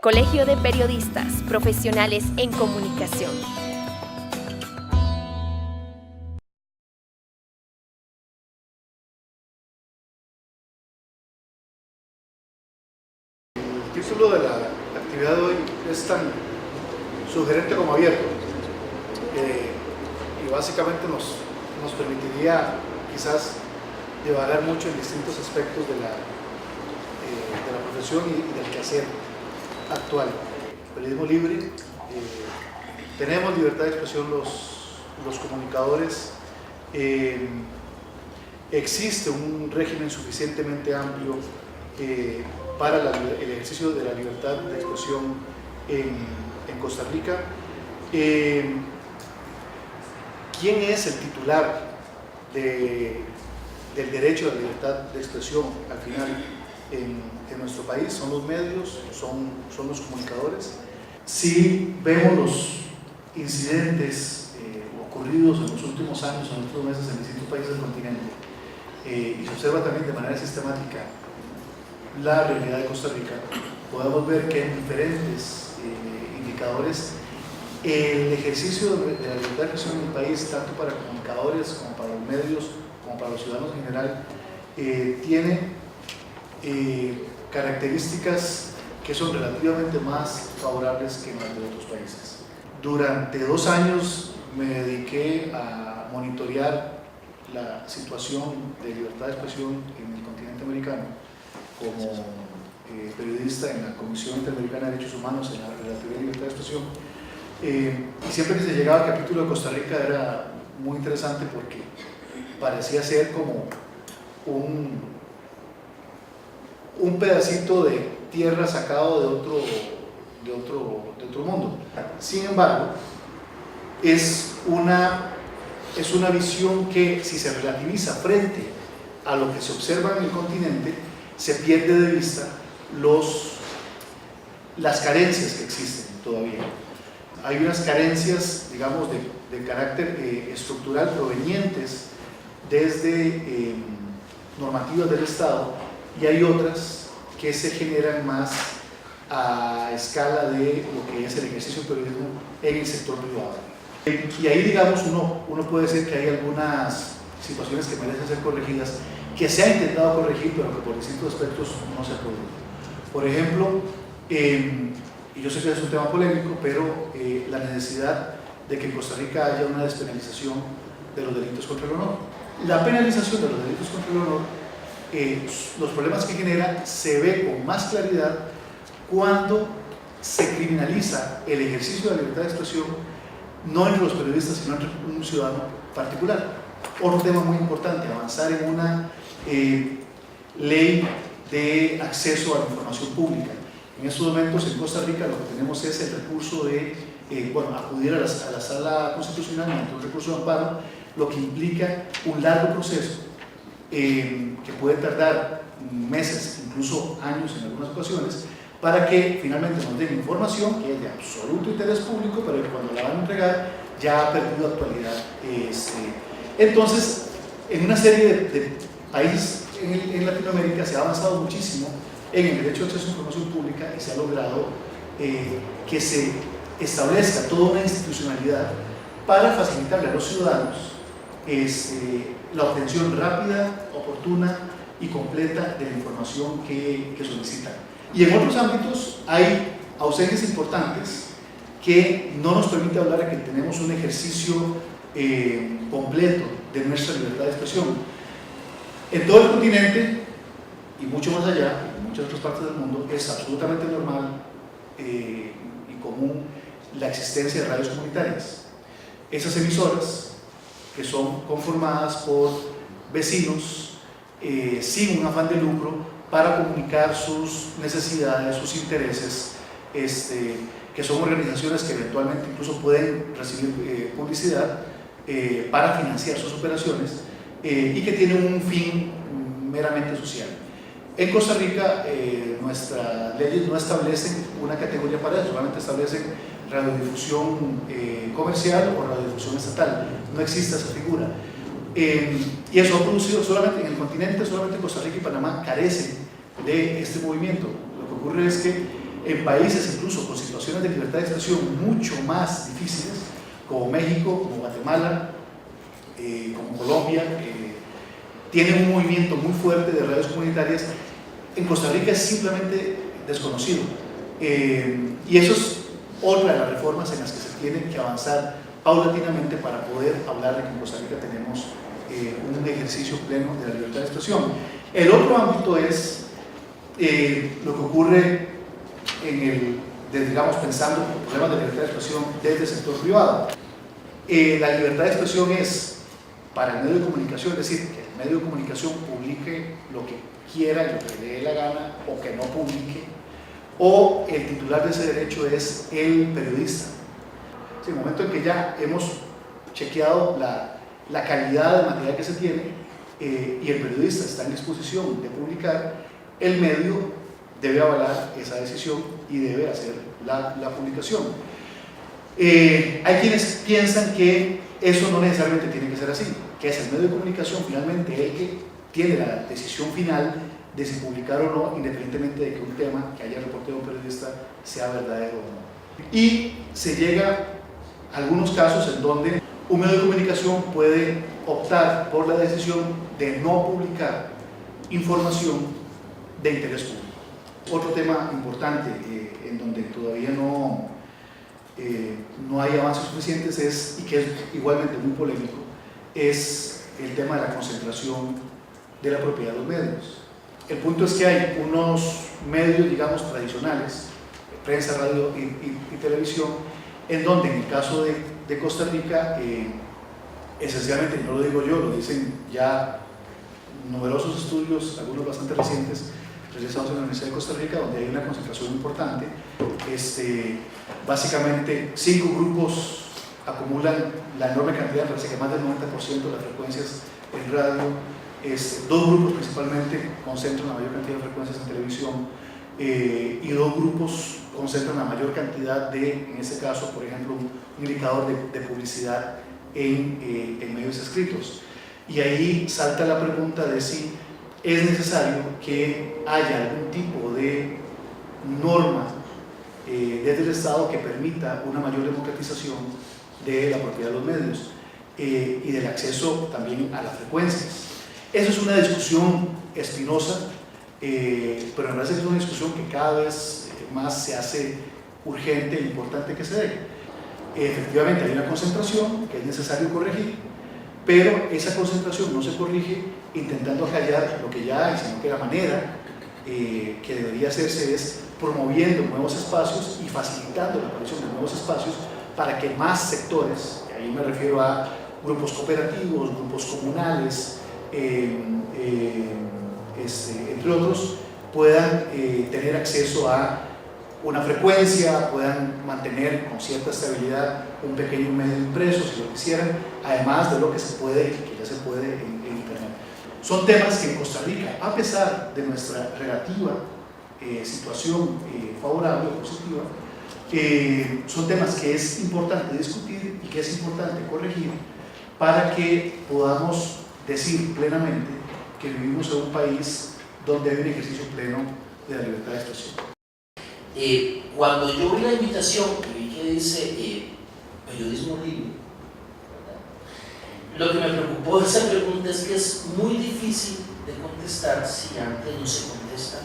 Colegio de Periodistas Profesionales en Comunicación. El título de la actividad de hoy es tan sugerente como abierto y básicamente nos permitiría quizás divagar mucho en distintos aspectos de la profesión y del quehacer actual. Periodismo libre, tenemos libertad de expresión los comunicadores, existe un régimen suficientemente amplio para el ejercicio de la libertad de expresión en Costa Rica. ¿Quién es el titular del derecho a la libertad de expresión al final en nuestro país? ¿Son los medios? ¿Son los comunicadores? Si vemos los incidentes ocurridos en los últimos años, en los últimos meses en distintos países del continente, y se observa también de manera sistemática la realidad de Costa Rica, podemos ver que en diferentes indicadores el ejercicio de la libertad de expresión en el país, tanto para comunicadores como para los medios, como para los ciudadanos en general, tiene características que son relativamente más favorables que en las de otros países. Durante 2 años me dediqué a monitorear la situación de libertad de expresión en el continente americano como periodista en la Comisión Interamericana de Derechos Humanos en la relatividad de libertad de expresión. Y siempre que se llegaba al capítulo de Costa Rica era muy interesante porque parecía ser como un pedacito de tierra sacado de otro mundo. Sin embargo, es una visión que, si se relativiza frente a lo que se observa en el continente, se pierde de vista las carencias que existen todavía. Hay unas carencias, digamos, de carácter estructural provenientes desde normativas del Estado, y hay otras que se generan más a escala de lo que es el ejercicio del periodismo en el sector privado. Y ahí, digamos, uno puede decir que hay algunas situaciones que merecen ser corregidas, que se ha intentado corregir, pero que por distintos aspectos no se ha podido. Por ejemplo, y yo sé que es un tema polémico, pero la necesidad de que en Costa Rica haya una despenalización de los delitos contra el honor. La penalización de los delitos contra el honor, los problemas que genera, se ve con más claridad cuando se criminaliza el ejercicio de la libertad de expresión, no entre los periodistas, sino entre un ciudadano particular. Otro tema muy importante, avanzar en una ley de acceso a la información pública. En estos momentos en Costa Rica lo que tenemos es el recurso de acudir a la sala constitucional mediante un recurso de amparo, lo que implica un largo proceso que puede tardar meses, incluso años en algunas ocasiones, para que finalmente nos den información que es de absoluto interés público, pero que cuando la van a entregar ya ha perdido actualidad. Entonces, en una serie de países en Latinoamérica se ha avanzado muchísimo en el derecho de acceso a información pública y se ha logrado que se establezca toda una institucionalidad para facilitarle a los ciudadanos la obtención rápida, oportuna y completa de la información que solicitan. Y en otros ámbitos hay ausencias importantes que no nos permite hablar de que tenemos un ejercicio completo de nuestra libertad de expresión. En todo el continente y mucho más allá, en muchas otras partes del mundo, es absolutamente normal y común la existencia de radios comunitarias. Esas emisoras, que son conformadas por vecinos sin un afán de lucro para comunicar sus necesidades, sus intereses, que son organizaciones que eventualmente incluso pueden recibir publicidad para financiar sus operaciones y que tienen un fin meramente social. En Costa Rica nuestras leyes no establecen una categoría para eso, solamente establecen radiodifusión comercial o radiodifusión estatal. No existe esa figura. Y eso ha producido solamente en el continente, solamente Costa Rica y Panamá carecen de este movimiento. Lo que ocurre es que en países incluso con situaciones de libertad de expresión mucho más difíciles, como México, como Guatemala, como Colombia, tienen un movimiento muy fuerte de radios comunitarias. En Costa Rica es simplemente desconocido. Y eso es otra de las reformas en las que se tiene que avanzar paulatinamente para poder hablar de que en Costa Rica tenemos un ejercicio pleno de la libertad de expresión. El otro ámbito es lo que ocurre digamos, pensando en problemas de libertad de expresión desde el sector privado. La libertad de expresión es para el medio de comunicación, es decir, que el medio de comunicación publique lo que quiera y lo que le dé la gana, o que no publique, o el titular de ese derecho es el periodista. En el momento en que ya hemos chequeado la calidad del material que se tiene y el periodista está en disposición de publicar, el medio debe avalar esa decisión y debe hacer la publicación. Hay quienes piensan que eso no necesariamente tiene que ser así, que es el medio de comunicación finalmente el que tiene la decisión final de si publicar o no, independientemente de que un tema que haya reportado un periodista sea verdadero o no. Y se llega a algunos casos en donde un medio de comunicación puede optar por la decisión de no publicar información de interés público. Otro tema importante en donde todavía no hay avances suficientes y que es igualmente muy polémico, es el tema de la concentración de la propiedad de los medios. El punto es que hay unos medios, digamos, tradicionales, prensa, radio y televisión, en donde en el caso de Costa Rica, esencialmente, no lo digo yo, lo dicen ya numerosos estudios, algunos bastante recientes, realizados en la Universidad de Costa Rica, donde hay una concentración importante. Básicamente 5 grupos acumulan la enorme cantidad, parece que más del 90% de las frecuencias en radio. 2 grupos principalmente concentran la mayor cantidad de frecuencias en televisión, y 2 grupos concentran la mayor cantidad en este caso, por ejemplo, un indicador de publicidad en medios escritos. Y ahí salta la pregunta de si es necesario que haya algún tipo de norma desde el Estado que permita una mayor democratización de la propiedad de los medios y del acceso también a las frecuencias. Eso es una discusión espinosa, pero me parece que es una discusión que cada vez más se hace urgente e importante que se dé. Efectivamente hay una concentración que es necesario corregir, pero esa concentración no se corrige intentando callar lo que ya hay, sino que la manera que debería hacerse es promoviendo nuevos espacios y facilitando la aparición de nuevos espacios para que más sectores, y ahí me refiero a grupos cooperativos, grupos comunales, entre otros, puedan tener acceso a una frecuencia, puedan mantener con cierta estabilidad un pequeño medio impreso, si lo quisieran, además de lo que se puede, que ya se puede en Internet. Son temas que en Costa Rica, a pesar de nuestra relativa situación favorable o positiva, son temas que es importante discutir y que es importante corregir para que podamos decir plenamente que vivimos en un país donde hay un ejercicio pleno de la libertad de expresión. Cuando yo vi la invitación y vi que dice periodismo libre, lo que me preocupó de esa pregunta es que es muy difícil de contestar si antes no se contestan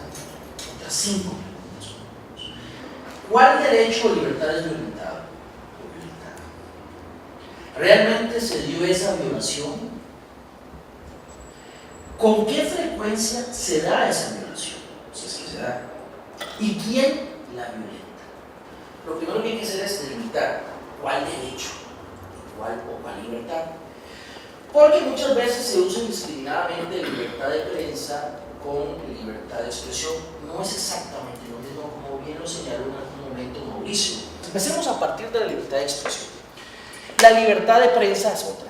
otras 5 preguntas. ¿Cuál derecho o libertad es violentado? ¿Realmente se dio esa violación? ¿Con qué frecuencia se da esa violación? Si es que se da. ¿Y quién la violenta? Lo primero que hay que hacer es delimitar cuál derecho y cuál libertad. Porque muchas veces se usa indiscriminadamente libertad de prensa con libertad de expresión. No es exactamente lo mismo, como bien lo señaló en algún momento Mauricio. Empecemos a partir de la libertad de expresión. La libertad de prensa es otra.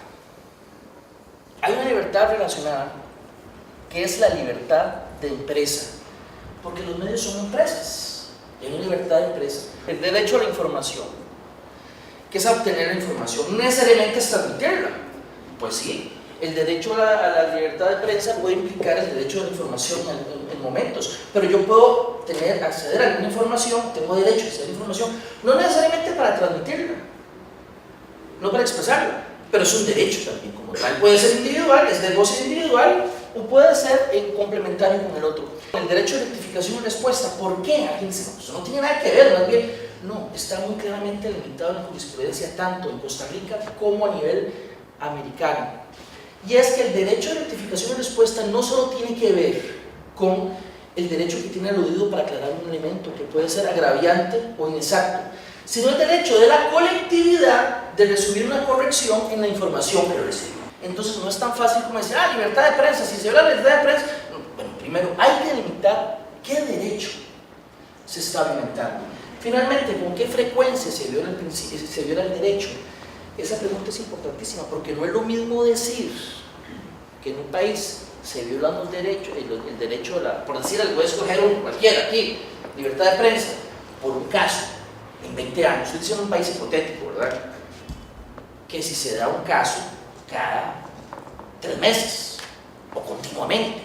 Hay una libertad relacionada que es la libertad de empresa, porque los medios son empresas, hay una libertad de empresa. El derecho a la información, que es a obtener la información, no necesariamente es transmitirla. Pues sí, el derecho a la libertad de prensa puede implicar el derecho a la información en momentos, pero yo puedo acceder a alguna información, tengo derecho a acceder a información, no necesariamente para transmitirla, no para expresarla, pero es un derecho también como tal. Puede ser individual, es de goce individual, o puede ser complementario con el otro. El derecho de rectificación y respuesta, ¿por qué? Aquí eso no tiene nada que ver, más bien, no, está muy claramente limitado en la jurisprudencia, tanto en Costa Rica como a nivel americano. Y es que el derecho de rectificación y respuesta no solo tiene que ver con el derecho que tiene aludido para aclarar un elemento que puede ser agraviante o inexacto, sino el derecho de la colectividad de recibir una corrección en la información que recibe. Entonces no es tan fácil como decir, libertad de prensa, si se habla de libertad de prensa, bueno, primero hay que delimitar qué derecho se está violentando. Finalmente, ¿con qué frecuencia se viola el derecho? Esa pregunta es importantísima, porque no es lo mismo decir que en un país se violan los derechos, el derecho, por decir algo, voy a escoger uno, cualquiera, aquí, libertad de prensa, por un caso, en 20 años, estoy diciendo un país hipotético, ¿verdad? Que si se da un caso cada 3 meses, o continuamente.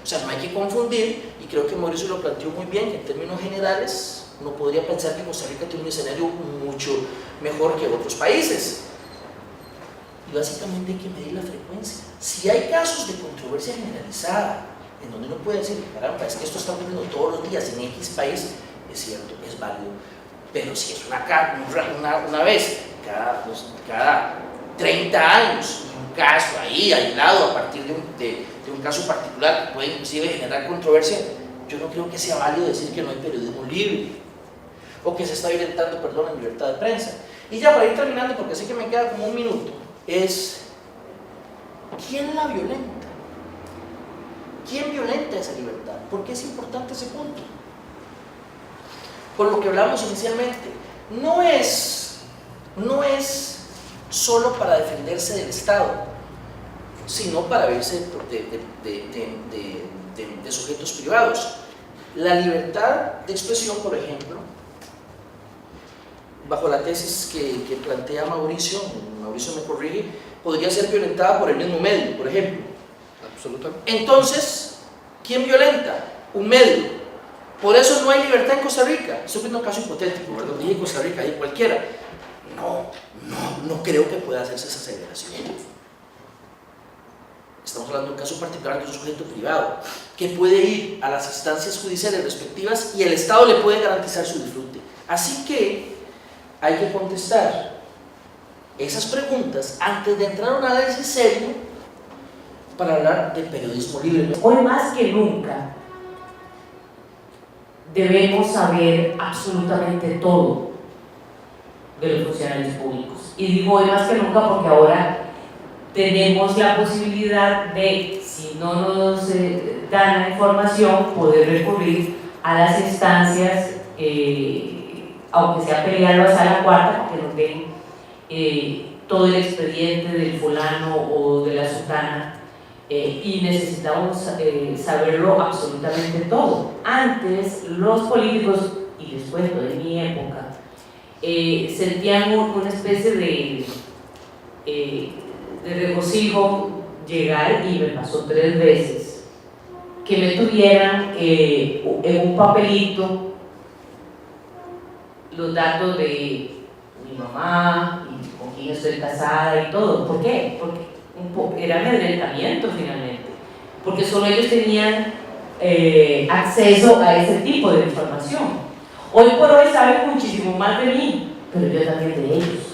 O sea, no hay que confundir, y creo que Mauricio lo planteó muy bien, que en términos generales, uno podría pensar que Costa Rica tiene un escenario mucho mejor que otros países. Y básicamente hay que medir la frecuencia. Si hay casos de controversia generalizada, en donde uno puede decir, caramba, es que esto está ocurriendo todos los días en X país, es cierto, es válido. Pero si es una vez cada 30 años, un caso ahí aislado a partir de un caso particular que puede inclusive generar controversia, yo no creo que sea válido decir que no hay periodismo libre o que se está violentando, perdón, la libertad de prensa. Y ya para ir terminando, porque sé que me queda como un minuto, es ¿quién la violenta? ¿Quién violenta esa libertad? ¿Por qué es importante ese punto? Por lo que hablamos inicialmente, no es solo para defenderse del Estado, sino para verse de sujetos privados. La libertad de expresión, por ejemplo, bajo la tesis que plantea Mauricio me corrige, podría ser violentada por el mismo medio, por ejemplo. Absolutamente. Entonces, ¿quién violenta? Un medio. Por eso no hay libertad en Costa Rica. Estoy viendo un caso hipotético, ¿verdad? Dije Costa Rica, ahí cualquiera. No creo que pueda hacerse esa aseveración. Estamos hablando de un caso particular de un sujeto privado que puede ir a las instancias judiciales respectivas y el Estado le puede garantizar su disfrute. Así que hay que contestar esas preguntas antes de entrar a un análisis serio para hablar de periodismo libre. Hoy más que nunca debemos saber absolutamente todo de los funcionarios públicos. Y digo hoy más que nunca porque ahora tenemos la posibilidad de, si no nos dan la información, poder recurrir a las instancias, aunque sea pelearlo a sala cuarta, porque nos den todo el expediente del fulano o de la sutana, y necesitamos saberlo absolutamente todo. Antes, los políticos, y les cuento de mi época, sentían una especie de regocijo llegar, y me pasó 3 veces, que me tuvieran en un papelito los datos de mi mamá, y con quién estoy casada y todo. ¿Por qué? Porque era amedrentamiento finalmente, porque solo ellos tenían acceso a ese tipo de información. Hoy por hoy saben muchísimo más de mí, pero yo también de ellos.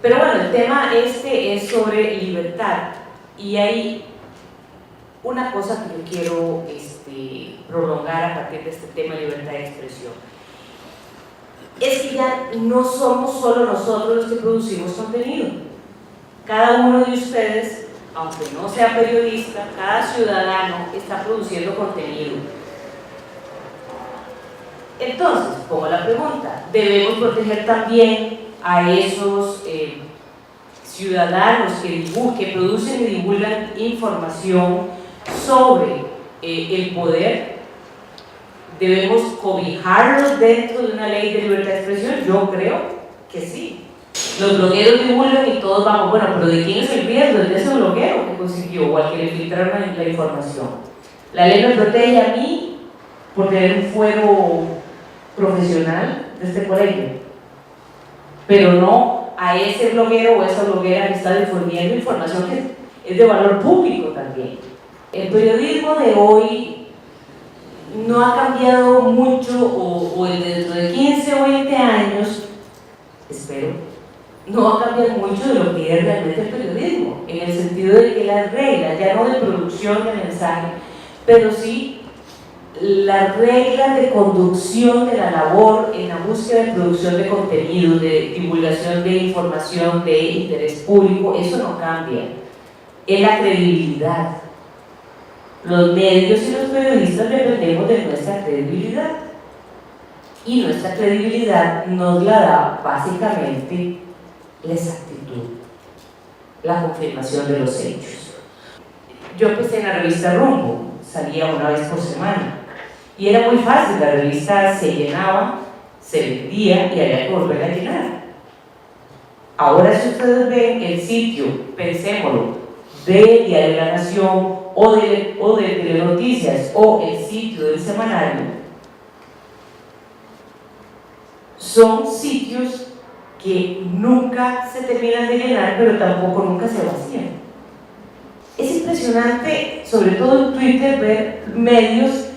Pero bueno, el tema es sobre libertad, y hay una cosa que yo quiero prolongar a partir de este tema de libertad de expresión. Es que ya no somos solo nosotros los que producimos contenido. Cada uno de ustedes, aunque no sea periodista, cada ciudadano está produciendo contenido. Entonces, como la pregunta, debemos proteger también a esos ciudadanos que producen y divulgan información sobre el poder. ¿Debemos cobijarlos dentro de una ley de libertad de expresión? Yo creo que sí. Los blogueros divulgan y todos vamos, bueno, pero ¿de quién es el riesgo? ¿De ese bloguero que consiguió o al que le filtraron la información? La ley me protege a mí por tener un fuero profesional de este colegio, pero no a ese bloguero o esa bloguera que está difundiendo información que es de valor público también. El periodismo de hoy no ha cambiado mucho, o dentro de 15 o 20 años, espero, no va a cambiar mucho de lo que es realmente el periodismo, en el sentido de que las reglas, ya no de producción de mensaje, pero sí las reglas de conducción de la labor en la búsqueda de producción de contenido, de divulgación de información de interés público, eso no cambia. Es la credibilidad. Los medios y los periodistas dependemos de nuestra credibilidad. Y nuestra credibilidad nos la da básicamente la exactitud, la confirmación de los hechos. Yo empecé en la revista Rumbo, salía una vez por semana. Y era muy fácil, la revista se llenaba, se vendía y había que volver a llenar. Ahora, si ustedes ven el sitio, pensémoslo, de Diario de la Nación o de Telenoticias o el sitio del semanario, son sitios que nunca se terminan de llenar, pero tampoco nunca se vacían. Es impresionante, sobre todo en Twitter, ver medios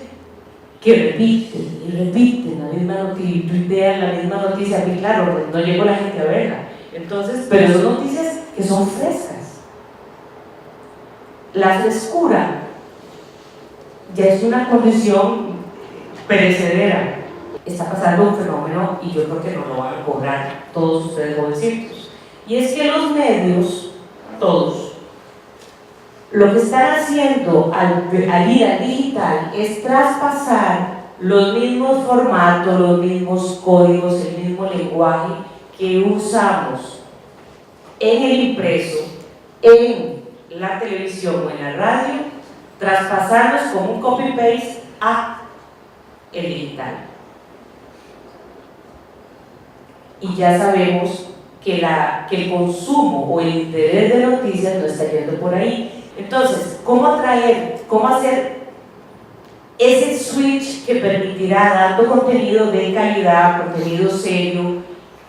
que repiten y repiten la misma noticia, tuitean la misma noticia, que claro, pues no llegó la gente a verla. Entonces, pero son noticias que son frescas. La frescura ya es una condición perecedera. Está pasando un fenómeno y yo creo que nos lo van a cobrar todos ustedes jovencitos. Y es que los medios, todos, lo que están haciendo al ir al digital es traspasar los mismos formatos, los mismos códigos, el mismo lenguaje que usamos en el impreso, en la televisión o en la radio, traspasarlos como un copy-paste a el digital. Y ya sabemos que el consumo o el interés de noticias no está yendo por ahí. Entonces, ¿cómo hacer ese switch que permitirá dando contenido de calidad, contenido serio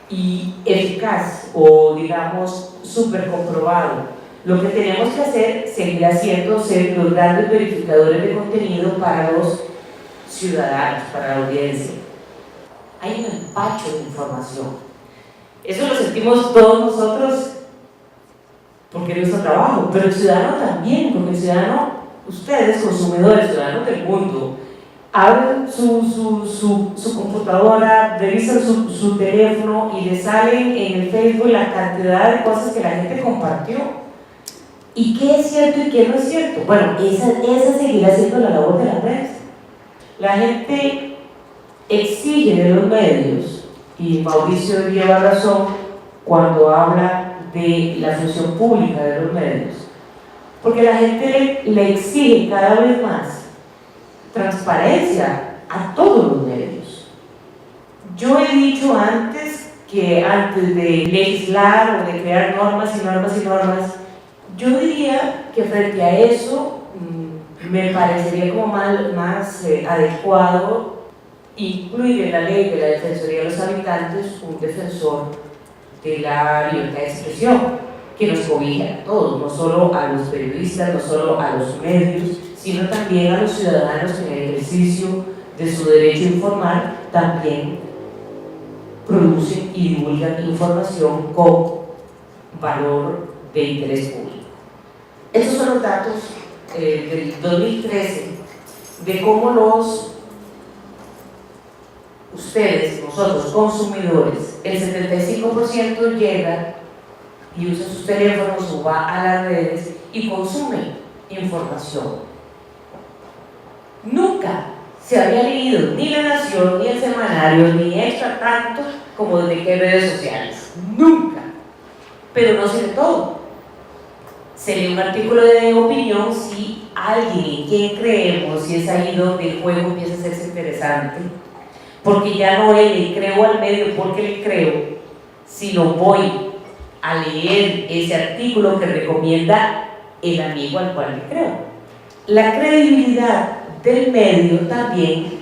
y eficaz o digamos súper comprobado? Lo que tenemos que hacer seguirá siendo ser los grandes verificadores de contenido para los ciudadanos, para la audiencia. Hay un empacho de información. Eso lo sentimos todos nosotros porque es nuestro trabajo, pero el ciudadano también, porque el ciudadano, ustedes, consumidores, ciudadanos del mundo, abren su computadora, revisan su teléfono y le salen en el Facebook la cantidad de cosas que la gente compartió. ¿Y qué es cierto y qué no es cierto? Bueno, esa seguirá siendo la labor de la prensa. La gente exige de los medios, y Mauricio lleva razón cuando habla de la función pública de los medios, porque la gente le exige cada vez más transparencia a todos los medios. Yo he dicho antes que antes de legislar o de crear normas y normas y normas, yo diría que frente a eso me parecería como más adecuado incluir en la ley de la Defensoría de los Habitantes un defensor de la libertad de expresión, que nos cobija a todos, no solo a los periodistas, no solo a los medios, sino también a los ciudadanos que en el ejercicio de su derecho a informar también producen y divulgan información con valor de interés público. Estos son los datos del 2013 de cómo ustedes, nosotros, consumidores, el 75% llega y usa sus teléfonos o va a las redes y consume información. Nunca se había leído ni La Nación, ni el semanario, ni Extra tanto como desde que hay redes sociales. Nunca. Pero no se lee todo. Se lee un artículo de opinión si alguien en quien creemos, si es ahí donde el juego empieza a hacerse interesante. Porque ya no le creo al medio porque le creo, sino voy a leer ese artículo que recomienda el amigo al cual le creo. La credibilidad del medio también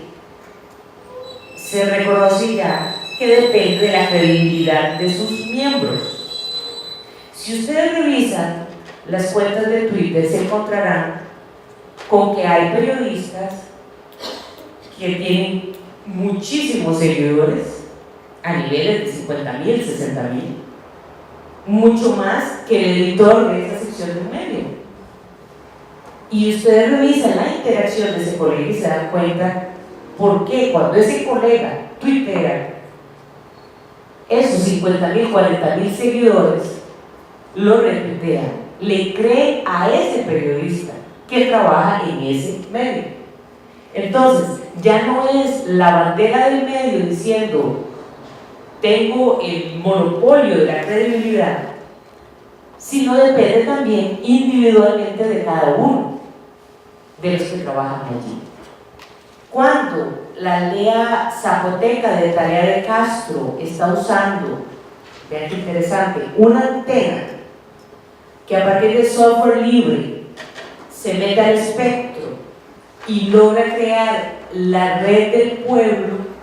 se reconoce ya que depende de la credibilidad de sus miembros. Si ustedes revisan las cuentas de Twitter, se encontrarán con que hay periodistas que tienen muchísimos seguidores, a niveles de 50.000, 60.000, mucho más que el editor de esa sección de un medio. Y ustedes revisan la interacción de ese colega y se dan cuenta por qué cuando ese colega tuitea esos 50.000, 40.000 seguidores, lo retuitea, le cree a ese periodista que trabaja en ese medio. Entonces, ya no es la bandera del medio diciendo tengo el monopolio de la credibilidad, sino depende también individualmente de cada uno de los que trabajan allí. Cuando la aldea zapoteca de Tarea de Castro está usando, vean qué interesante, una antena que a partir de software libre se mete al espectro y logra crear la red del pueblo,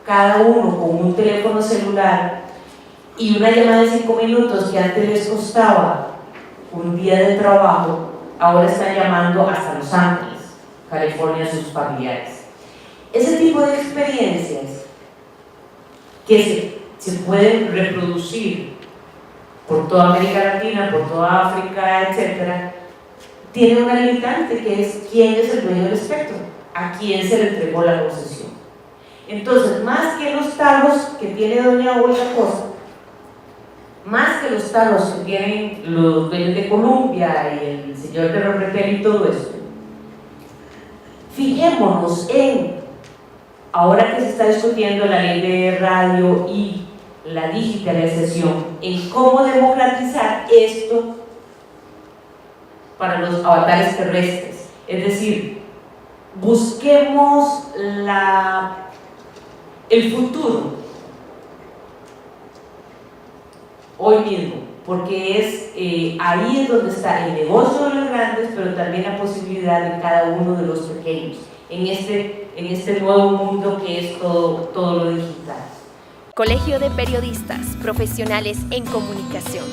cada uno con un teléfono celular y una llamada de 5 minutos que antes les costaba un día de trabajo, ahora están llamando hasta Los Ángeles, California, a sus familiares. Ese tipo de experiencias que se pueden reproducir por toda América Latina, por toda África, etc., tiene una limitante que es quién es el dueño del espectro, a quién se le entregó la concesión. Entonces, más que los talos que tiene doña Olga Costa, más que los talos que tienen los dueños de Colombia y el señor de Repel y todo esto, fijémonos en, ahora que se está discutiendo la ley de radio y la digitalización, en cómo democratizar esto para los avatares terrestres. Es decir, busquemos el futuro hoy mismo, porque ahí es donde está el negocio de los grandes, pero también la posibilidad de cada uno de los pequeños, en este nuevo mundo que es todo lo digital. Colegio de Periodistas Profesionales en Comunicación.